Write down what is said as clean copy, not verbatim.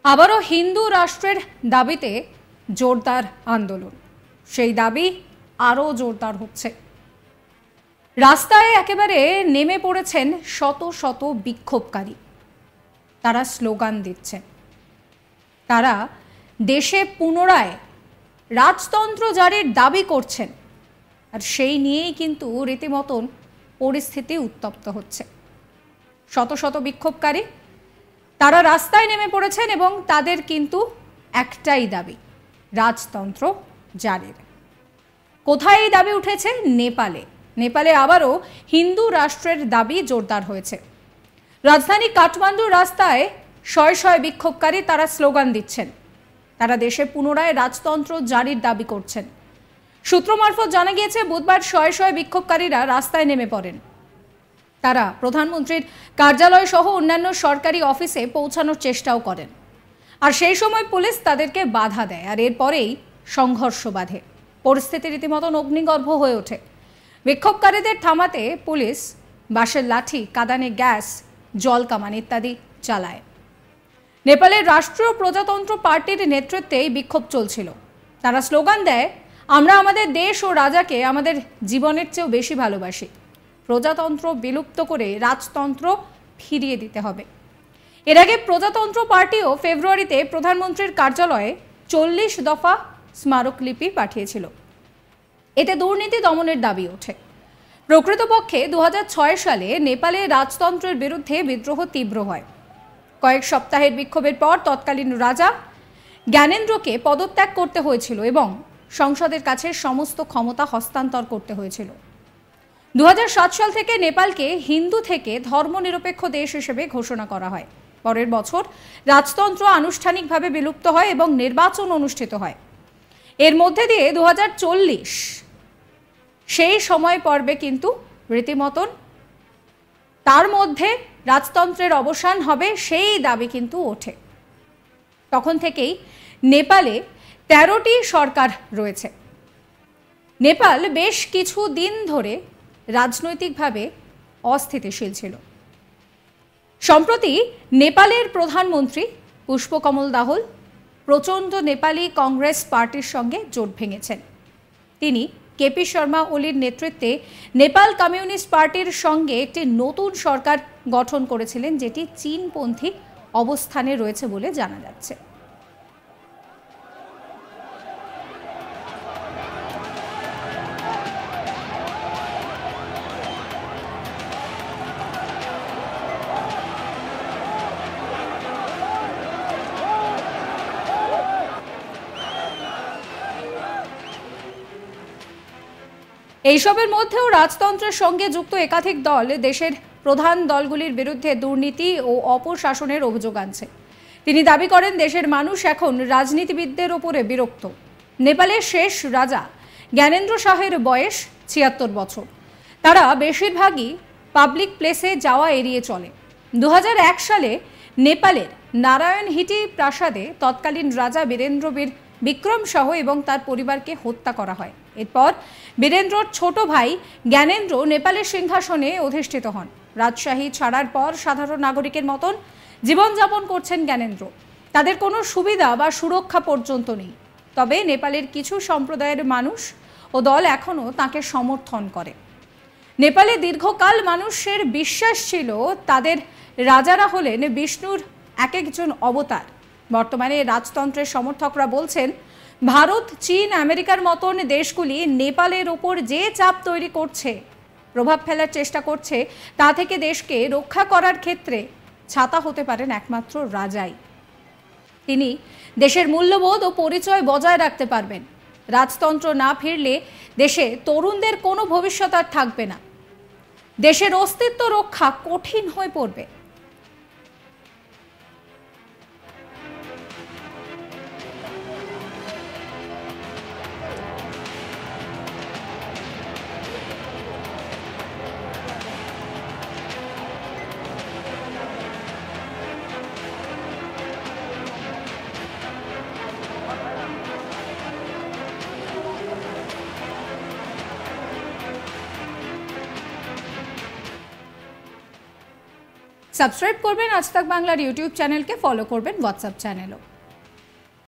আবারও হিন্দু রাষ্ট্রের দাবিতে জোরদার আন্দোলন। সেই দাবি আরও জোরদার হচ্ছে। রাস্তায় একেবারে নেমে পড়েছেন শত শত বিক্ষোভকারী। তারা স্লোগান দিচ্ছেন, তারা দেশে পুনরায় রাজতন্ত্র জারির দাবি করছেন। আর সেই নিয়েই কিন্তু রীতিমতন পরিস্থিতি উত্তপ্ত হচ্ছে। শত শত বিক্ষোভকারী তারা রাস্তায় নেমে পড়েছেন এবং তাদের কিন্তু একটাই দাবি, রাজতন্ত্র জারির। কোথায় এই দাবি উঠেছে? নেপালে আবারও হিন্দু রাষ্ট্রের দাবি জোরদার হয়েছে। রাজধানী কাঠমান্ডুর রাস্তায় শয়ে শয়ে বিক্ষোভকারী তারা স্লোগান দিচ্ছেন। তারা দেশে পুনরায় রাজতন্ত্র জারির দাবি করছেন। সূত্র মারফত জানা গিয়েছে, বুধবার শয়ে শয়ে বিক্ষোভকারীরা রাস্তায় নেমে পড়েন। তারা প্রধানমন্ত্রীর কার্যালয় সহ অন্যান্য সরকারি অফিসে পৌঁছানোর চেষ্টাও করেন। আর সেই সময় পুলিশ তাদেরকে বাধা দেয়, আর এরপরেই সংঘর্ষ বাধে। পরিস্থিতি রীতিমতন অগ্নিগর্ভ হয়ে ওঠে। বিক্ষোভকারীদের থামাতে পুলিশ বাঁশের লাঠি, কাঁদানে গ্যাস, জল কামান ইত্যাদি চালায়। নেপালের রাষ্ট্রীয় প্রজাতন্ত্র পার্টির নেতৃত্বে এই বিক্ষোভ চলছিল। তারা স্লোগান দেয়, আমরা আমাদের দেশ ও রাজাকে আমাদের জীবনের চেয়েও বেশি ভালোবাসি। প্রজাতন্ত্র বিলুপ্ত করে রাজতন্ত্র ফিরিয়ে দিতে হবে। এর আগে প্রজাতন্ত্র পার্টিও ফেব্রুয়ারিতে প্রধানমন্ত্রীর কার্যালয়ে 40 দফা স্মারকলিপি পাঠিয়েছিল। এতে দুর্নীতি দমনের দাবি ওঠে। প্রকৃতপক্ষে 2006 সালে নেপালে রাজতন্ত্রের বিরুদ্ধে বিদ্রোহ তীব্র হয়। কয়েক সপ্তাহের বিক্ষোভের পর তৎকালীন রাজা জ্ঞানেন্দ্রকে পদত্যাগ করতে হয়েছিল এবং সংসদের কাছে সমস্ত ক্ষমতা হস্তান্তর করতে হয়েছিল। 2007 সাল থেকে নেপালকে হিন্দু থেকে ধর্মনিরপেক্ষ দেশ হিসেবে ঘোষণা করা হয়। পরের বছর রাজতন্ত্র আনুষ্ঠানিকভাবে বিলুপ্ত হয় এবং নির্বাচন অনুষ্ঠিত হয়। এর মধ্যে দিয়ে 2040 সেই সময় পর্বে কিন্তু রীতিমতন তার মধ্যে রাজতন্ত্রের অবসান হবে, সেই দাবি কিন্তু ওঠে। তখন থেকেই নেপালে 13টি সরকার রয়েছে। নেপাল বেশ কিছু দিন ধরে রাজনৈতিকভাবে অস্থিতিশীল ছিল। সম্প্রতি নেপালের প্রধানমন্ত্রী পুষ্পকমল দাহল প্রচণ্ড নেপালি কংগ্রেস পার্টির সঙ্গে জোট ভেঙেছেন। তিনি কেপি শর্মা ওলির নেতৃত্বে নেপাল কমিউনিস্ট পার্টির সঙ্গে একটি নতুন সরকার গঠন করেছিলেন, যেটি চীনপন্থী অবস্থানে রয়েছে বলে জানা যাচ্ছে। এইসবের মধ্যেও রাজতন্ত্রের সঙ্গে যুক্ত একাধিক দল দেশের প্রধান দলগুলির বিরুদ্ধে দুর্নীতি ও অপশাসনের অভিযোগ আনছে। তিনি দাবি করেন, দেশের মানুষ এখন রাজনীতিবিদদের ওপরে বিরক্ত। নেপালের শেষ রাজা জ্ঞানেন্দ্র শাহের বয়স 76 বছর। তারা বেশিরভাগই পাবলিক প্লেসে যাওয়া এড়িয়ে চলে। 2001 সালে নেপালের নারায়ণহিটি প্রাসাদে তৎকালীন রাজা বীরেন্দ্র বিক্রম শাহ এবং তার পরিবারকে হত্যা করা হয়। এরপর বীরেন্দ্রর ছোট ভাই জ্ঞানেন্দ্র নেপালের সিংহাসনে অধিষ্ঠিত হন। রাজশাহী ছাড়ার পর সাধারণ নাগরিকের মতন জীবনযাপন করছেন জ্ঞানেন্দ্র। তাদের কোনো সুবিধা বা সুরক্ষা পর্যন্ত নেই। তবে নেপালের কিছু সম্প্রদায়ের মানুষ ও দল এখনও তাকে সমর্থন করে। নেপালে দীর্ঘকাল মানুষের বিশ্বাস ছিল তাদের রাজারা হলেন বিষ্ণুর এক একজন অবতার। বর্তমানে রাজতন্ত্রের সমর্থকরা বলছেন, ভারত, চীন, আমেরিকার মতন দেশগুলি নেপালের ওপর যে চাপ তৈরি করছে, প্রভাব ফেলার চেষ্টা করছে, তা থেকে দেশকে রক্ষা করার ক্ষেত্রে ছাতা হতে পারেন একমাত্র রাজাই। তিনি দেশের মূল্যবোধ ও পরিচয় বজায় রাখতে পারবেন। রাজতন্ত্র না ফিরলে দেশে তরুণদের কোনো ভবিষ্যৎ আর থাকবে না। দেশের অস্তিত্ব রক্ষা কঠিন হয়ে পড়বে। সাবস্ক্রাইব করবেন আজ তাক বাংলার ইউটিউব চ্যানেলকে, ফলো করবেন হোয়াটসঅ্যাপ চ্যানেলও।